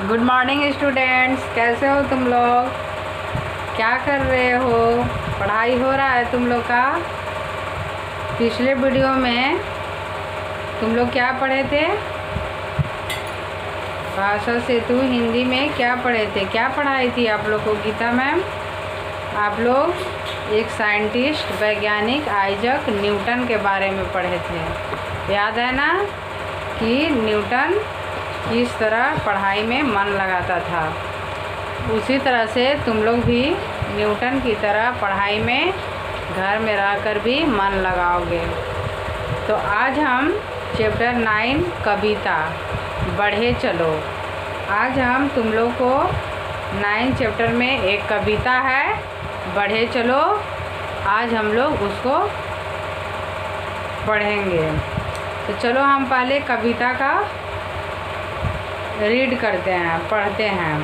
Good morning students, कैसे हो तुम लोग? क्या कर रहे हो? पढ़ाई हो रहा है तुम लोग का? पिछले वीडियो में तुम लोग क्या पढ़े थे? भाषा सेतु हिंदी में क्या पढ़े थे? क्या पढ़ाई थी आप लोग को गीता मैम? आप लोग एक साइंटिस्ट वैज्ञानिक आइजक न्यूटन के बारे में पढ़े थे। याद है ना कि न्यूटन किस तरह पढ़ाई में मन लगाता था। उसी तरह से तुम लोग भी न्यूटन की तरह पढ़ाई में घर में रहकर भी मन लगाओगे। तो आज हम चैप्टर 9 कविता बढ़े चलो। आज हम तुम लोग को 9 चैप्टर में एक कविता है बढ़े चलो। आज हम लोग उसको पढ़ेंगे। तो चलो हम पहले कविता का रीड करते हैं, पढ़ते हैं।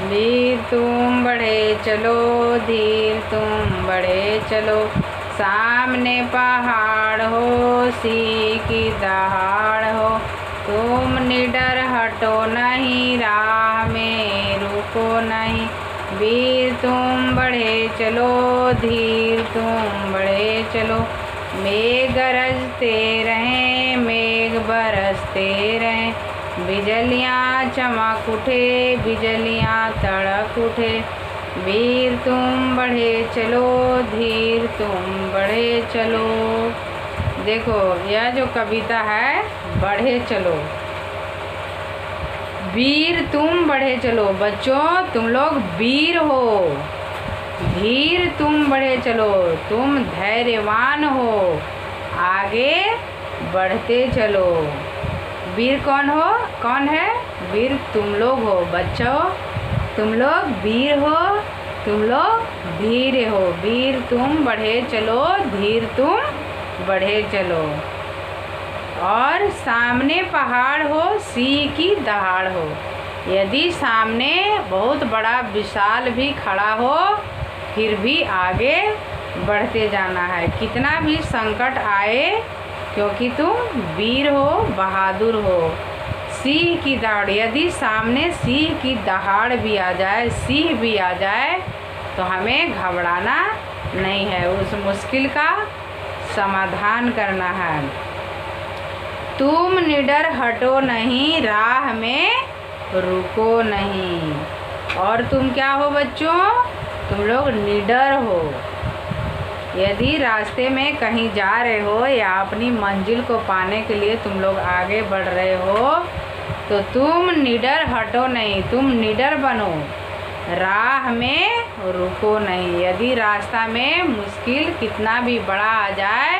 वीर तुम बढ़े चलो, धीर तुम बढ़े चलो, सामने पहाड़ हो, सी की दहाड़ हो, तुम निडर हटो नहीं, राह में रुको नहीं। वीर तुम बढ़े चलो, धीर तुम बढ़े चलो, मेघ गरजते रहें, मेघ बरसते रहें, बिजलियाँ चमक उठे, बिजलियाँ तड़क उठे। वीर तुम बढ़े चलो, धीर तुम बढ़े चलो। देखो यह जो कविता है बढ़े चलो, वीर तुम बढ़े चलो। बच्चों तुम लोग वीर हो। धीर तुम बढ़े चलो, तुम धैर्यवान हो, आगे बढ़ते चलो। वीर कौन हो? कौन है? वीर तुम लोग हो बच्चों। तुम लोग वीर हो, तुम लोग धीर हो। वीर तुम बढ़े चलो, धीर तुम बढ़े चलो। और सामने पहाड़ हो, सी की दहाड़ हो। यदि सामने बहुत बड़ा विशाल भी खड़ा हो, फिर भी आगे बढ़ते जाना है, कितना भी संकट आए, क्योंकि तुम वीर हो, बहादुर हो। सिंह की दहाड़, यदि सामने सिंह की दहाड़ भी आ जाए, सिंह भी आ जाए, तो हमें घबराना नहीं है, उस मुश्किल का समाधान करना है। तुम निडर हटो नहीं, राह में रुको नहीं। और तुम क्या हो बच्चों? तुम लोग निडर हो। यदि रास्ते में कहीं जा रहे हो या अपनी मंजिल को पाने के लिए तुम लोग आगे बढ़ रहे हो, तो तुम निडर हटो नहीं, तुम निडर बनो, राह में रुको नहीं। यदि रास्ता में मुश्किल कितना भी बड़ा आ जाए,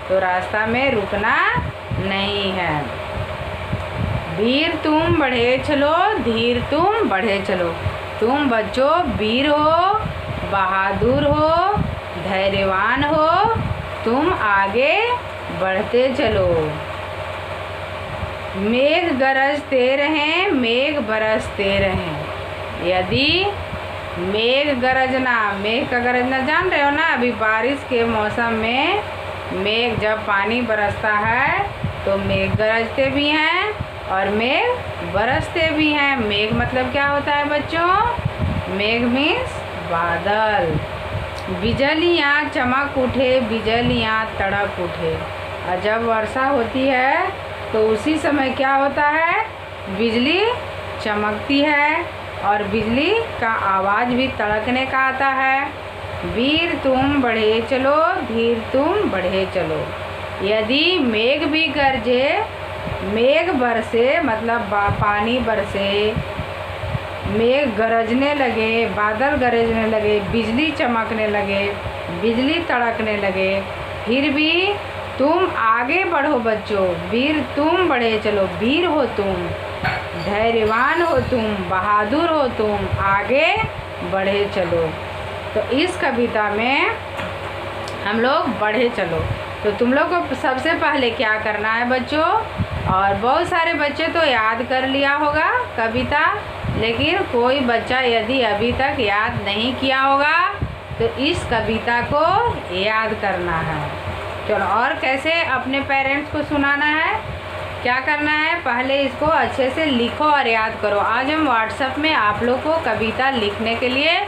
तो रास्ता में रुकना नहीं है। वीर तुम बढ़े चलो, धीर तुम बढ़े चलो। तुम बच्चों वीर हो, बहादुर हो, धैर्यवान हो, तुम आगे बढ़ते चलो। मेघ गरजते रहें, मेघ बरसते रहें। यदि मेघ गरजना, मेघ का गरजना जान रहे हो ना? अभी बारिश के मौसम में मेघ जब पानी बरसता है तो मेघ गरजते भी हैं और मेघ बरसते भी हैं। मेघ मतलब क्या होता है बच्चों? मेघ मीन्स बादल। बिजलियाँ चमक उठे, बिजलियाँ तड़क उठे। और जब वर्षा होती है तो उसी समय क्या होता है? बिजली चमकती है और बिजली का आवाज़ भी तड़कने का आता है। वीर तुम बढ़े चलो, धीर तुम बढ़े चलो। यदि मेघ भी गरजे, मेघ बरसे मतलब पानी बरसे, मेघ गरजने लगे, बादल गरजने लगे, बिजली चमकने लगे, बिजली तड़कने लगे, फिर भी तुम आगे बढ़ो बच्चों। वीर तुम बढ़े चलो, वीर हो तुम, धैर्यवान हो तुम, बहादुर हो तुम, आगे बढ़े चलो। तो इस कविता में हम लोग बढ़े चलो। तो तुम लोग को सबसे पहले क्या करना है बच्चों? और बहुत सारे बच्चे तो याद कर लिया होगा कविता, लेकिन कोई बच्चा यदि अभी तक याद नहीं किया होगा तो इस कविता को याद करना है। चलो, और कैसे अपने पेरेंट्स को सुनाना है? क्या करना है, पहले इसको अच्छे से लिखो और याद करो। आज हम व्हाट्सएप में आप लोग को कविता लिखने के लिए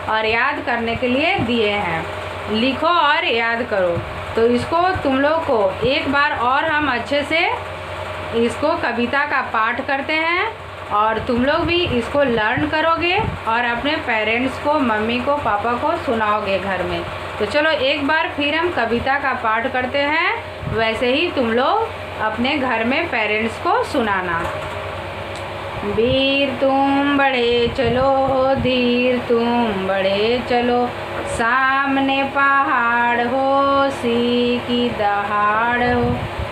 और याद करने के लिए दिए हैं। लिखो और याद करो। तो इसको तुम लोग को एक बार और हम अच्छे से इसको कविता का पाठ करते हैं और तुम लोग भी इसको लर्न करोगे और अपने पेरेंट्स को, मम्मी को, पापा को सुनाओगे घर में। तो चलो एक बार फिर हम कविता का पाठ करते हैं, वैसे ही तुम लोग अपने घर में पेरेंट्स को सुनाना। वीर तुम बढ़े चलो, धीर तुम बढ़े चलो, सामने पहाड़ हो, सी की दहाड़ हो,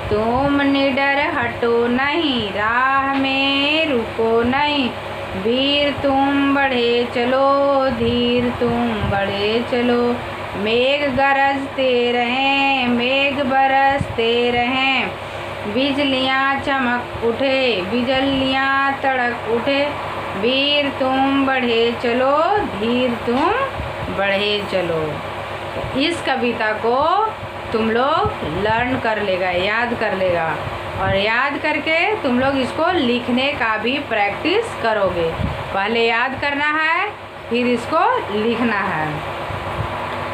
तुम निडर हटो नहीं, राह में रुको नहीं। वीर तुम बढ़े चलो, धीर तुम बढ़े चलो, मेघ गरजते रहें, मेघ बरसते रहें, बिजलियाँ चमक उठे, बिजलियाँ तड़क उठे। वीर तुम बढ़े चलो, धीर तुम बढ़े चलो। इस कविता को तुम लोग लर्न कर लेगा, याद कर लेगा और याद करके तुम लोग इसको लिखने का भी प्रैक्टिस करोगे। पहले याद करना है, फिर इसको लिखना है।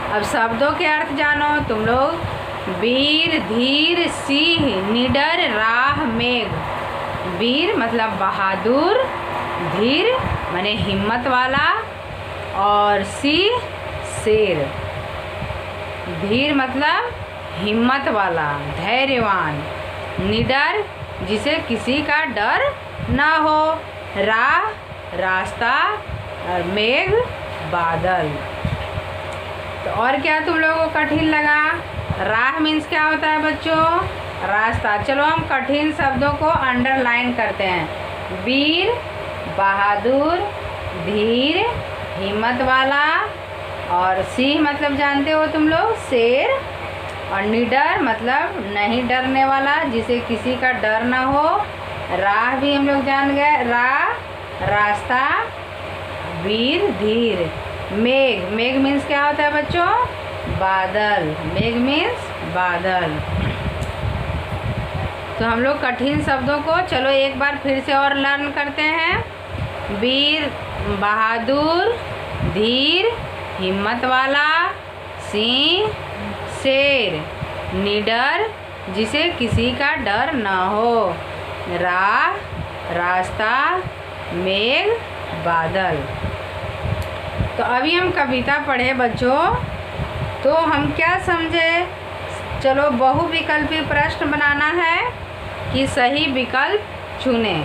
अब शब्दों के अर्थ जानो तुम लोग। वीर, धीर, सिंह, निडर, राह, मेघ। वीर मतलब बहादुर, धीर माने हिम्मत वाला और सिंह शेर। धीर मतलब हिम्मत वाला, धैर्यवान। निडर जिसे किसी का डर ना हो। राह रास्ता और मेघ बादल। तो और क्या तुम लोगों को कठिन लगा? राह मीन्स क्या होता है बच्चों? रास्ता। चलो हम कठिन शब्दों को अंडरलाइन करते हैं। वीर बहादुर, धीर हिम्मत वाला और सिंह मतलब जानते हो तुम लोग शेर, और निडर मतलब नहीं डरने वाला, जिसे किसी का डर ना हो। राह भी हम लोग जान गए, राह रास्ता, वीर धीर। मेघ, मेघ मीन्स क्या होता है बच्चों? बादल। मेघ मीन्स बादल। तो हम लोग कठिन शब्दों को चलो एक बार फिर से और लर्न करते हैं। वीर बहादुर, धीर हिम्मत वाला, सिंह शेर, निडर जिसे किसी का डर न हो, राह रास्ता, मेघ बादल। तो अभी हम कविता पढ़े बच्चों, तो हम क्या समझे? चलो बहुविकल्पी प्रश्न बनाना है कि सही विकल्प चुने।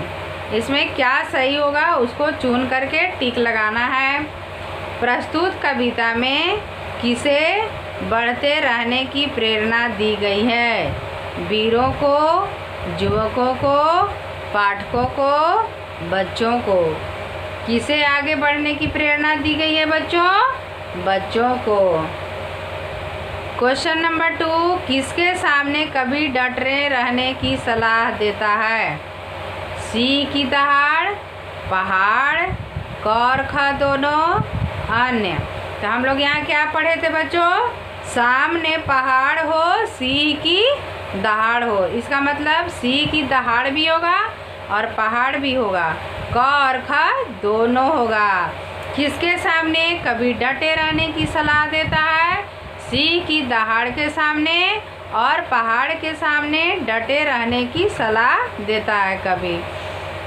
इसमें क्या सही होगा उसको चुन करके टिक लगाना है। प्रस्तुत कविता में किसे बढ़ते रहने की प्रेरणा दी गई है? वीरों को, युवकों को, पाठकों को, बच्चों को। किसे आगे बढ़ने की प्रेरणा दी गई है बच्चों? बच्चों को। क्वेश्चन नंबर 2, किसके सामने कवि डटे रहने की सलाह देता है? सी की दहाड़, पहाड़, क और ख दोनों, अन्य। तो हम लोग यहाँ क्या पढ़े थे बच्चों? सामने पहाड़ हो, सी की दहाड़ हो। इसका मतलब सी की दहाड़ भी होगा और पहाड़ भी होगा, क और ख दोनों होगा। किसके सामने कवि डटे रहने की सलाह देता है? सी की दहाड़ के सामने और पहाड़ के सामने डटे रहने की सलाह देता है कवि।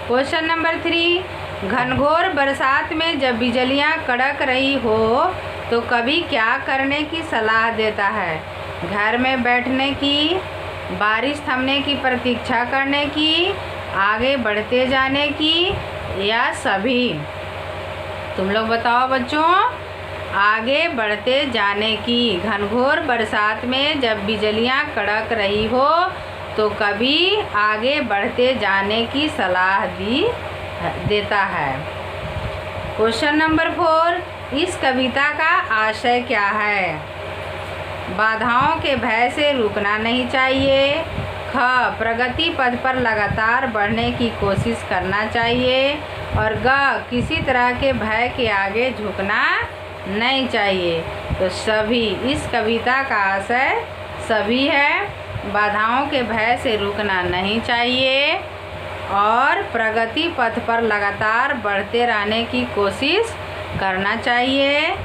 क्वेश्चन नंबर 3, घनघोर बरसात में जब बिजलियां कड़क रही हो तो कवि क्या करने की सलाह देता है? घर में बैठने की, बारिश थमने की प्रतीक्षा करने की, आगे बढ़ते जाने की, या सभी? तुम लोग बताओ बच्चों। आगे बढ़ते जाने की। घनघोर बरसात में जब बिजलियां कड़क रही हो तो कवि आगे बढ़ते जाने की सलाह देता है। क्वेश्चन नंबर 4, इस कविता का आशय क्या है? बाधाओं के भय से रुकना नहीं चाहिए। ख, प्रगति पथ पर लगातार बढ़ने की कोशिश करना चाहिए। और ग, किसी तरह के भय के आगे झुकना नहीं चाहिए। तो सभी, इस कविता का आशय सभी है। बाधाओं के भय से रुकना नहीं चाहिए और प्रगति पथ पर लगातार बढ़ते रहने की कोशिश करना चाहिए।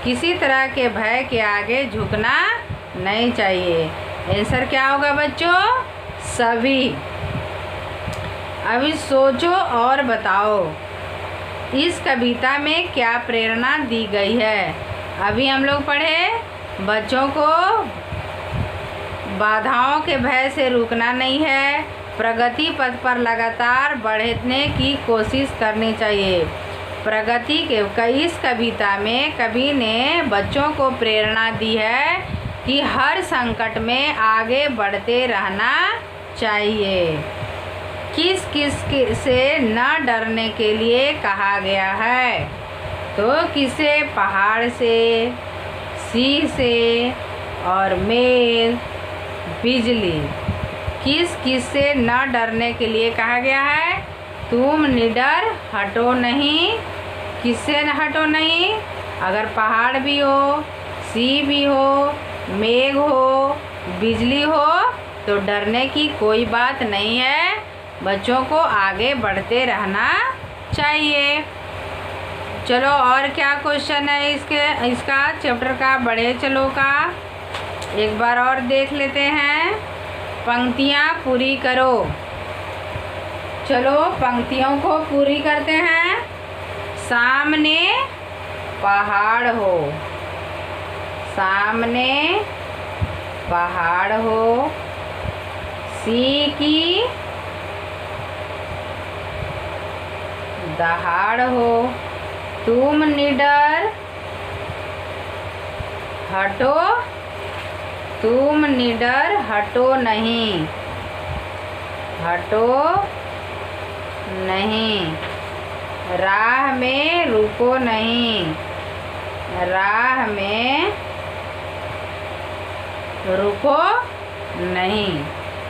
किसी तरह के भय के आगे झुकना नहीं चाहिए। आंसर क्या होगा बच्चों? सभी। अभी सोचो और बताओ इस कविता में क्या प्रेरणा दी गई है। अभी हम लोग पढ़े बच्चों को बाधाओं के भय से रुकना नहीं है, प्रगति पथ पर लगातार बढ़ने की कोशिश करनी चाहिए। प्रगति के इस कविता में कवि ने बच्चों को प्रेरणा दी है कि हर संकट में आगे बढ़ते रहना चाहिए। किस किस से न डरने के लिए कहा गया है? तो किसे? पहाड़ से, सिंह से और मेघ, बिजली। किस किस से न डरने के लिए कहा गया है? तुम निडर हटो नहीं। किससे न हटो नहीं? अगर पहाड़ भी हो, सिंह भी हो, मेघ हो, बिजली हो तो डरने की कोई बात नहीं है। बच्चों को आगे बढ़ते रहना चाहिए। चलो और क्या क्वेश्चन है इसका चैप्टर का बढ़े चलो का एक बार और देख लेते हैं। पंक्तियाँ पूरी करो। चलो पंक्तियों को पूरी करते हैं। सामने पहाड़ हो, सामने पहाड़ हो, सिंह की दहाड़ हो, तुम निडर हटो, तुम निडर हटो नहीं, हटो नहीं, राह में रुको नहीं, राह में रुको नहीं।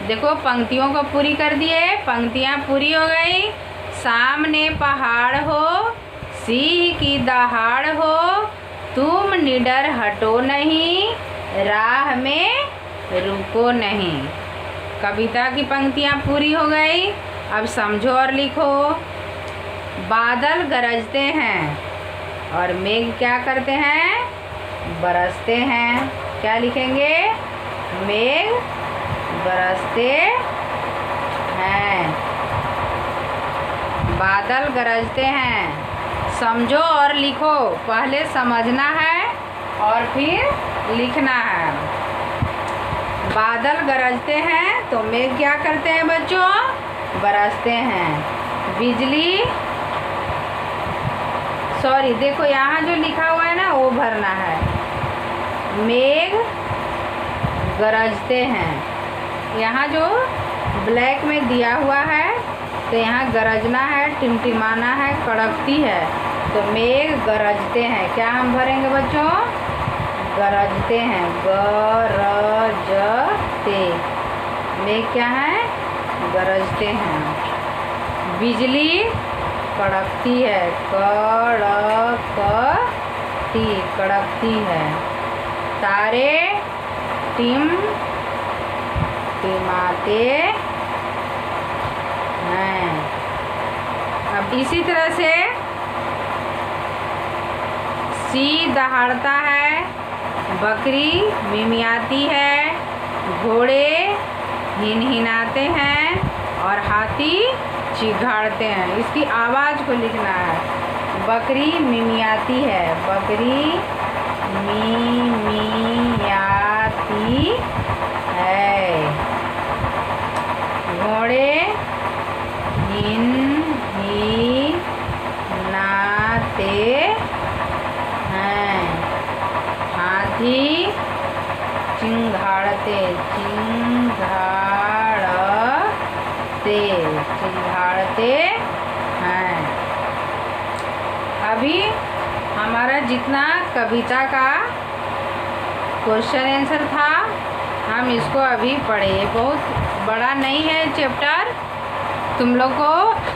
देखो पंक्तियों को पूरी कर दिए, पंक्तियाँ पूरी हो गई। सामने पहाड़ हो, सिंह की दहाड़ हो, तुम निडर हटो नहीं, राह में रुको नहीं। कविता की पंक्तियाँ पूरी हो गई। अब समझो और लिखो। बादल गरजते हैं और मेघ क्या करते हैं? बरसते हैं। क्या लिखेंगे? मेघ बरसते हैं, बादल गरजते हैं। समझो और लिखो। पहले समझना है और फिर लिखना है। बादल गरजते हैं तो मेघ क्या करते हैं बच्चों? बरसते हैं। बिजली देखो यहाँ जो लिखा हुआ है ना वो भरना है। मेघ गरजते हैं। यहाँ जो ब्लैक में दिया हुआ है तो यहाँ गरजना है, टिमटिमाना है, कड़कती है। तो मेघ गरजते हैं। क्या हम भरेंगे बच्चों? गरजते हैं। गरजते। मेघ क्या है? गरजते हैं। बिजली कड़कती है। कड़कती, कड़कती है। तारे टिमटिमाते हैं। अब इसी तरह से सिंह दहाड़ता है, बकरी मिमियाती है, घोड़े हिनहिनाते हैं और हाथी चिघाड़ते हैं। इसकी आवाज़ को लिखना है। बकरी मिमियाती है, बकरी मिमियाती है, घोड़े हिनहिनाते हैं, हाथी चिंघाड़ते हैं। अभी हमारा जितना कविता का क्वेश्चन आंसर था हम इसको अभी पढ़े। बहुत बड़ा नहीं है चैप्टर, तुम लोग को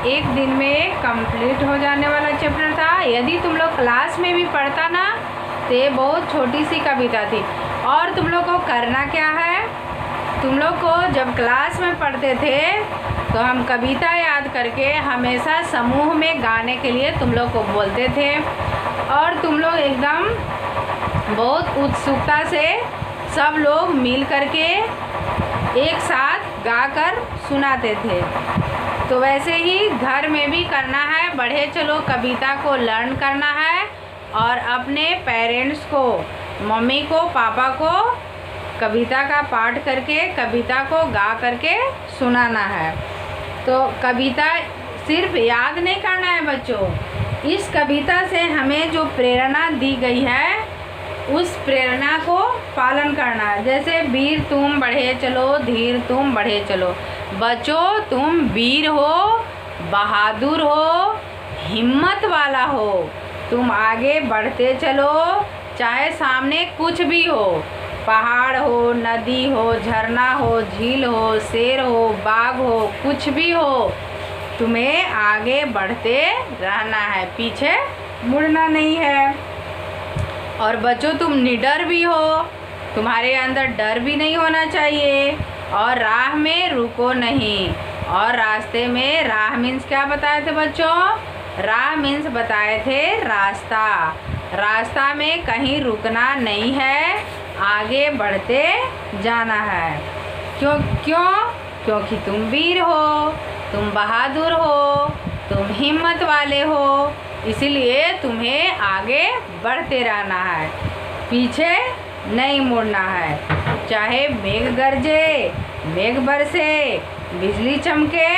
एक दिन में कंप्लीट हो जाने वाला चैप्टर था। यदि तुम लोग क्लास में भी पढ़ता ना तो ये बहुत छोटी सी कविता थी। और तुम लोग को करना क्या है, तुम लोग को जब क्लास में पढ़ते थे तो हम कविता याद करके हमेशा समूह में गाने के लिए तुम लोग को बोलते थे और तुम लोग एकदम बहुत उत्सुकता से सब लोग मिल करके एक साथ गाकर सुनाते थे। तो वैसे ही घर में भी करना है, बढ़े चलो कविता को लर्न करना है और अपने पेरेंट्स को, मम्मी को, पापा को कविता का पाठ करके कविता को गा करके सुनाना है। तो कविता सिर्फ याद नहीं करना है बच्चों, इस कविता से हमें जो प्रेरणा दी गई है उस प्रेरणा को पालन करना है। जैसे वीर तुम बढ़े चलो, धीर तुम बढ़े चलो। बच्चों तुम वीर हो, बहादुर हो, हिम्मत वाला हो, तुम आगे बढ़ते चलो, चाहे सामने कुछ भी हो, पहाड़ हो, नदी हो, झरना हो, झील हो, शेर हो, बाघ हो, कुछ भी हो, तुम्हें आगे बढ़ते रहना है, पीछे मुड़ना नहीं है। और बच्चों तुम निडर भी हो, तुम्हारे अंदर डर भी नहीं होना चाहिए और राह में रुको नहीं। और रास्ते में, राह मीन्स क्या बताए थे बच्चों? राह मीन्स बताए थे रास्ता। रास्ता में कहीं रुकना नहीं है, आगे बढ़ते जाना है। क्यों? क्योंकि तुम वीर हो, तुम बहादुर हो, तुम हिम्मत वाले हो, इसलिए तुम्हें आगे बढ़ते रहना है, पीछे नहीं मुड़ना है। चाहे मेघ गरजे, मेघ बरसे, बिजली चमके,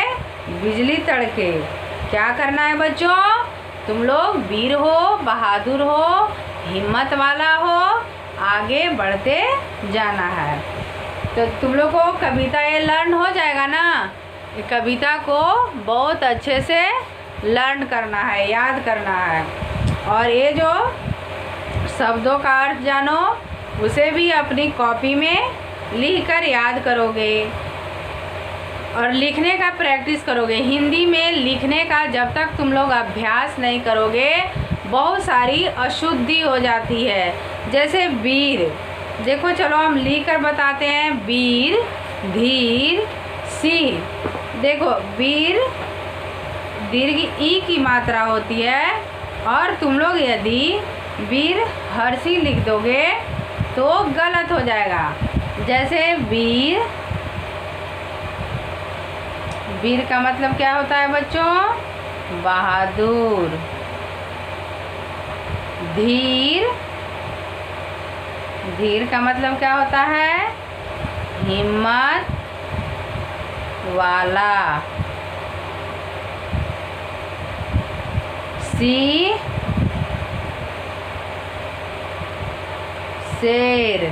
बिजली तड़के, क्या करना है बच्चों? तुम लोग वीर हो, बहादुर हो, हिम्मत वाला हो, आगे बढ़ते जाना है। तो तुम लोग को कविता ये लर्न हो जाएगा ना? ये कविता को बहुत अच्छे से लर्न करना है, याद करना है। और ये जो शब्दों का अर्थ जानो उसे भी अपनी कॉपी में लिख कर याद करोगे और लिखने का प्रैक्टिस करोगे। हिंदी में लिखने का जब तक तुम लोग अभ्यास नहीं करोगे बहुत सारी अशुद्धि हो जाती है। जैसे वीर, देखो चलो हम लिख कर बताते हैं। वीर, धीर, सी। देखो वीर दीर्घ ई की मात्रा होती है और तुम लोग यदि वीर हर्षी लिख दोगे तो गलत हो जाएगा। जैसे वीर, वीर का मतलब क्या होता है बच्चों? बहादुर। धीर, धीर का मतलब क्या होता है? हिम्मत वाला। सी, शेर।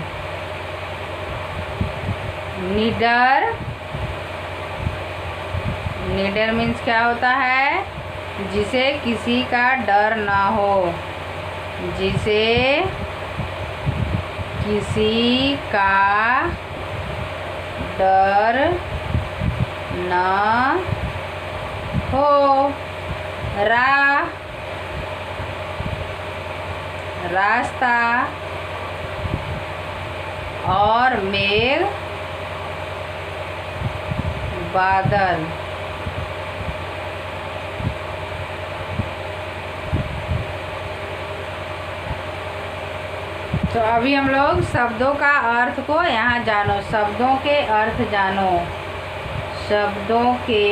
निडर, निडर मीन्स क्या होता है? जिसे किसी का डर ना हो, जिसे किसी का डर न हो। रास्ता और मेघ, बादल। तो अभी हम लोग शब्दों का अर्थ को यहाँ जानो, शब्दों के अर्थ जानो। शब्दों के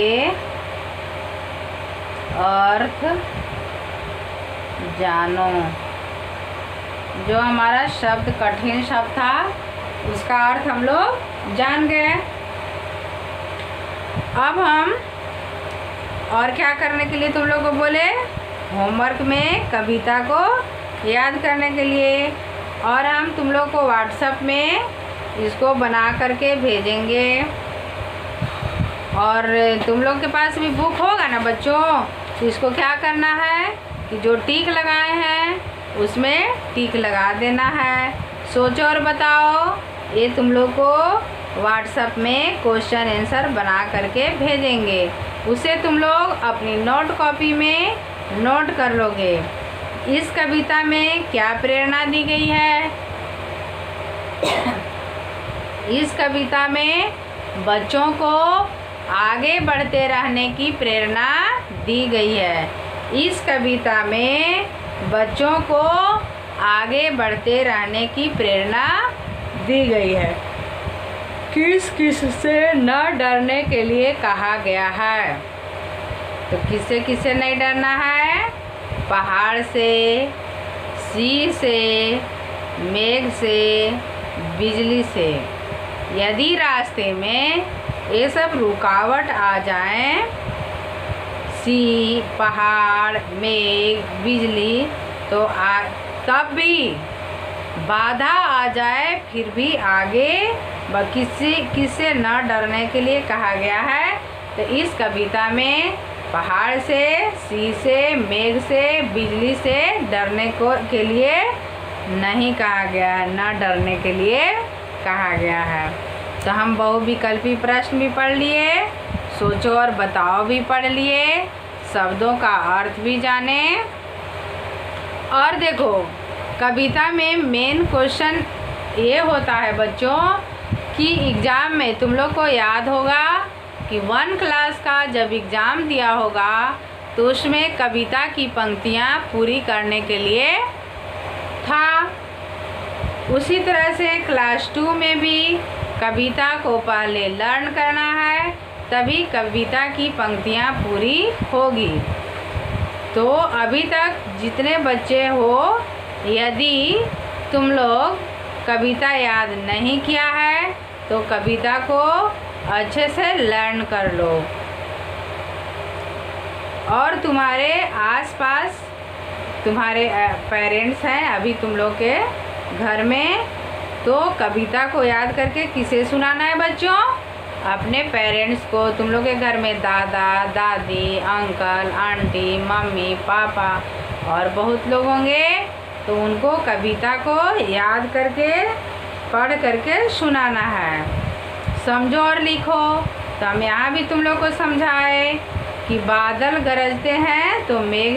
अर्थ जानो। जो हमारा शब्द कठिन शब्द था उसका अर्थ हम लोग जान गए। अब हम और क्या करने के लिए तुम लोग को बोले? होमवर्क में कविता को याद करने के लिए। और हम तुम लोग को व्हाट्सएप में इसको बना करके भेजेंगे। और तुम लोग के पास भी बुक होगा ना बच्चों, तो इसको क्या करना है कि जो टिक लगाए हैं उसमें टिक लगा देना है। सोचो और बताओ। ये तुम लोग को व्हाट्सएप में क्वेश्चन आंसर बना करके भेजेंगे, उसे तुम लोग अपनी नोट कॉपी में नोट कर लोगे। इस कविता में क्या प्रेरणा दी गई है? इस कविता में बच्चों को आगे बढ़ते रहने की प्रेरणा दी गई है। इस कविता में बच्चों को आगे बढ़ते रहने की प्रेरणा दी गई है। किस किस से न डरने के लिए कहा गया है? तो किससे किससे नहीं डरना है? पहाड़ से, सिंह से, मेघ से, बिजली से। यदि रास्ते में ये सब रुकावट आ जाएं, सिंह, पहाड़, मेघ, बिजली, तो तब भी बाधा आ जाए फिर भी आगे किससे न डरने के लिए कहा गया है? तो इस कविता में पहाड़ से, सिंह से, मेघ से, बिजली से डरने के लिए नहीं कहा गया है, न डरने के लिए कहा गया है। तो हम बहुविकल्पी प्रश्न भी पढ़ लिए, सोचो और बताओ भी पढ़ लिए, शब्दों का अर्थ भी जाने। और देखो, कविता में मेन क्वेश्चन ये होता है बच्चों कि एग्ज़ाम में तुम लोग को याद होगा कि 1 क्लास का जब एग्ज़ाम दिया होगा तो उसमें कविता की पंक्तियाँ पूरी करने के लिए था। उसी तरह से क्लास 2 में भी कविता को पहले लर्न करना है, तभी कविता की पंक्तियाँ पूरी होगी। तो अभी तक जितने बच्चे हो, यदि तुम लोग कविता याद नहीं किया है तो कविता को अच्छे से लर्न कर लो। और तुम्हारे आसपास तुम्हारे पेरेंट्स हैं अभी तुम लोग के घर में, तो कविता को याद करके किसे सुनाना है बच्चों? अपने पेरेंट्स को। तुम लोग के घर में दादा, दादी, अंकल, आंटी, मम्मी, पापा और बहुत लोग होंगे, तो उनको कविता को याद करके पढ़ करके सुनाना है। समझो और लिखो। तो हम यहाँ भी तुम लोग को समझाए कि बादल गरजते हैं तो मेघ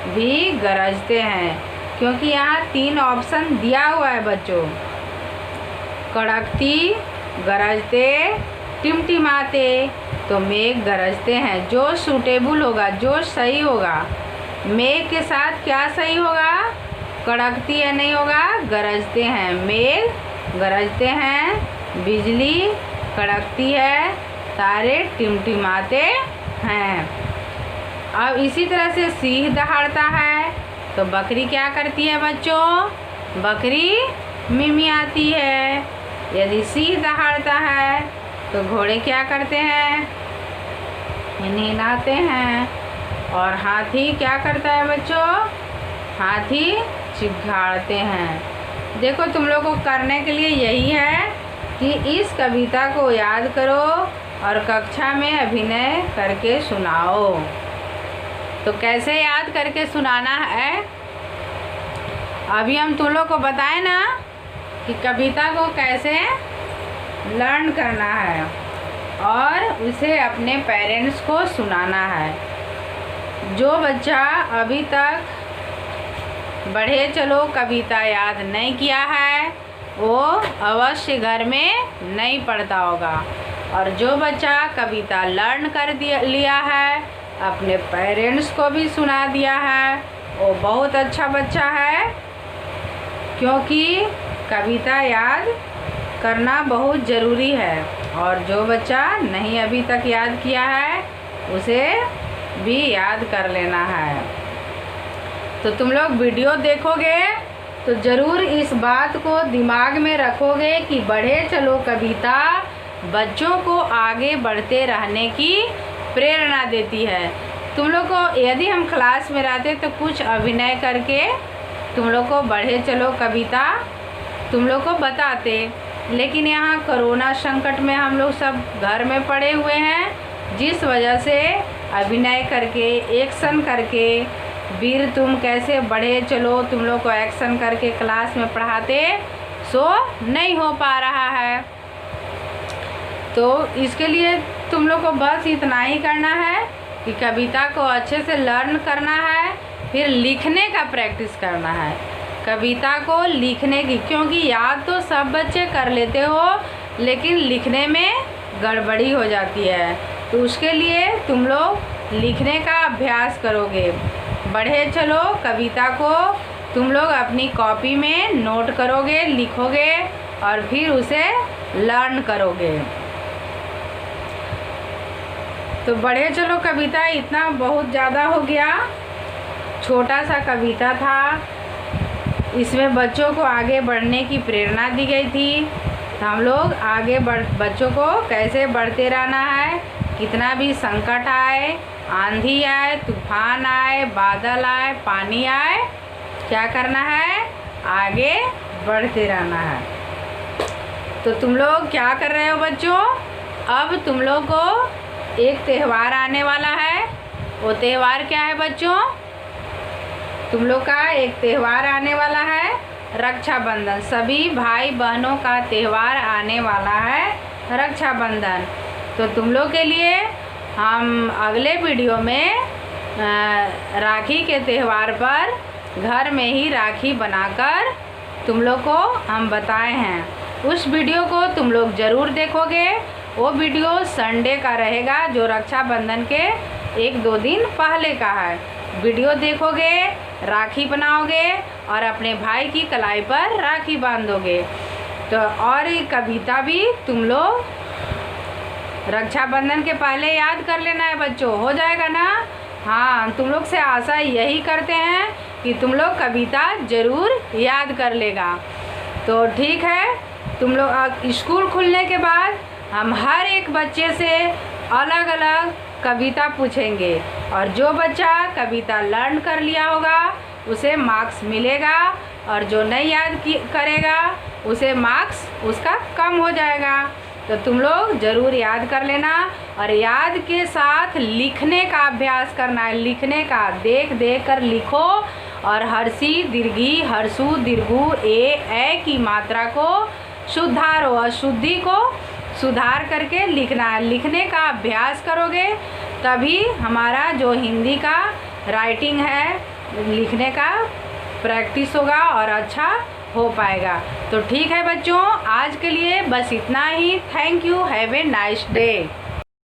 भी गरजते हैं, क्योंकि यहाँ 3 ऑप्शन दिया हुआ है बच्चों। कड़कती, गरजते, टिमटिमाते, तो मेघ गरजते हैं। जो सूटेबल होगा, जो सही होगा, मेघ के साथ क्या सही होगा? कड़कती है नहीं होगा, गरजते हैं। मेघ गरजते हैं, बिजली कड़कती है, तारे टिमटिमाते हैं। अब इसी तरह से सिंह दहाड़ता है तो बकरी क्या करती है बच्चों? बकरी मिमियाती है। यदि सिंह दहाड़ता है तो घोड़े क्या करते हैं? हिनहिनाते हैं। और हाथी क्या करता है बच्चों? हाथी चिघाड़ते हैं। देखो, तुम लोग को करने के लिए यही है कि इस कविता को याद करो और कक्षा में अभिनय करके सुनाओ। तो कैसे याद करके सुनाना है? अभी हम तुम लोग को बताए ना कि कविता को कैसे लर्न करना है और उसे अपने पेरेंट्स को सुनाना है। जो बच्चा अभी तक बढ़े चलो कविता याद नहीं किया है, वो अवश्य घर में नहीं पढ़ता होगा। और जो बच्चा कविता लर्न कर लिया है, अपने पेरेंट्स को भी सुना दिया है, वो बहुत अच्छा बच्चा है, क्योंकि कविता याद करना बहुत ज़रूरी है। और जो बच्चा नहीं अभी तक याद किया है, उसे भी याद कर लेना है। तो तुम लोग वीडियो देखोगे तो ज़रूर इस बात को दिमाग में रखोगे कि बढ़े चलो कविता बच्चों को आगे बढ़ते रहने की प्रेरणा देती है। तुम लोग को यदि हम क्लास में रहते तो कुछ अभिनय करके तुम लोग को बढ़े चलो कविता तुम लोग को बताते, लेकिन यहाँ कोरोना संकट में हम लोग सब घर में पड़े हुए हैं, जिस वजह से अभिनय करके, एक्शन करके, वीर तुम कैसे बढ़े चलो तुम लोग को एक्शन करके क्लास में पढ़ाते, सो नहीं हो पा रहा है। तो इसके लिए तुम लोग को बस इतना ही करना है कि कविता को अच्छे से लर्न करना है, फिर लिखने का प्रैक्टिस करना है, कविता को लिखने की। क्योंकि याद तो सब बच्चे कर लेते हो, लेकिन लिखने में गड़बड़ी हो जाती है। तो उसके लिए तुम लोग लिखने का अभ्यास करोगे। बढ़े चलो कविता को तुम लोग अपनी कॉपी में नोट करोगे, लिखोगे और फिर उसे लर्न करोगे। तो बढ़े चलो कविता इतना बहुत ज़्यादा हो गया, छोटा सा कविता था। इसमें बच्चों को आगे बढ़ने की प्रेरणा दी गई थी। हम लोग आगे बच्चों को कैसे बढ़ते रहना है, कितना भी संकट आए, आंधी आए, तूफान आए, बादल आए, पानी आए, क्या करना है, आगे बढ़ते रहना है। तो तुम लोग क्या कर रहे हो बच्चों, अब तुम लोग को एक त्यौहार आने वाला है। वो त्यौहार क्या है बच्चों, तुम लोग का एक त्यौहार आने वाला है, रक्षाबंधन। सभी भाई बहनों का त्यौहार आने वाला है, रक्षाबंधन। तो तुम लोग के लिए हम अगले वीडियो में राखी के त्यौहार पर घर में ही राखी बनाकर तुम लोग को हम बताए हैं। उस वीडियो को तुम लोग ज़रूर देखोगे। वो वीडियो संडे का रहेगा, जो रक्षाबंधन के 1-2 दिन पहले का है। वीडियो देखोगे, राखी बनाओगे और अपने भाई की कलाई पर राखी बांधोगे। तो और ये कविता भी तुम लोग रक्षाबंधन के पहले याद कर लेना है बच्चों, हो जाएगा ना। हाँ, तुम लोग से आशा यही करते हैं कि तुम लोग कविता ज़रूर याद कर लेगा। तो ठीक है, तुम लोग स्कूल खुलने के बाद हम हर एक बच्चे से अलग अलग कविता पूछेंगे और जो बच्चा कविता लर्न कर लिया होगा उसे मार्क्स मिलेगा और जो नहीं याद करेगा उसे मार्क्स उसका कम हो जाएगा। तो तुम लोग ज़रूर याद कर लेना और याद के साथ लिखने का अभ्यास करना है। लिखने का देख देख कर लिखो और हर्षी दीर्घी हर्षु दीर्घु ए की मात्रा को सुधारो, अशुद्धि को सुधार करके लिखना है। लिखने का अभ्यास करोगे तभी हमारा जो हिंदी का राइटिंग है, लिखने का प्रैक्टिस होगा और अच्छा हो पाएगा। तो ठीक है बच्चों, आज के लिए बस इतना ही। Thank you, have a nice day.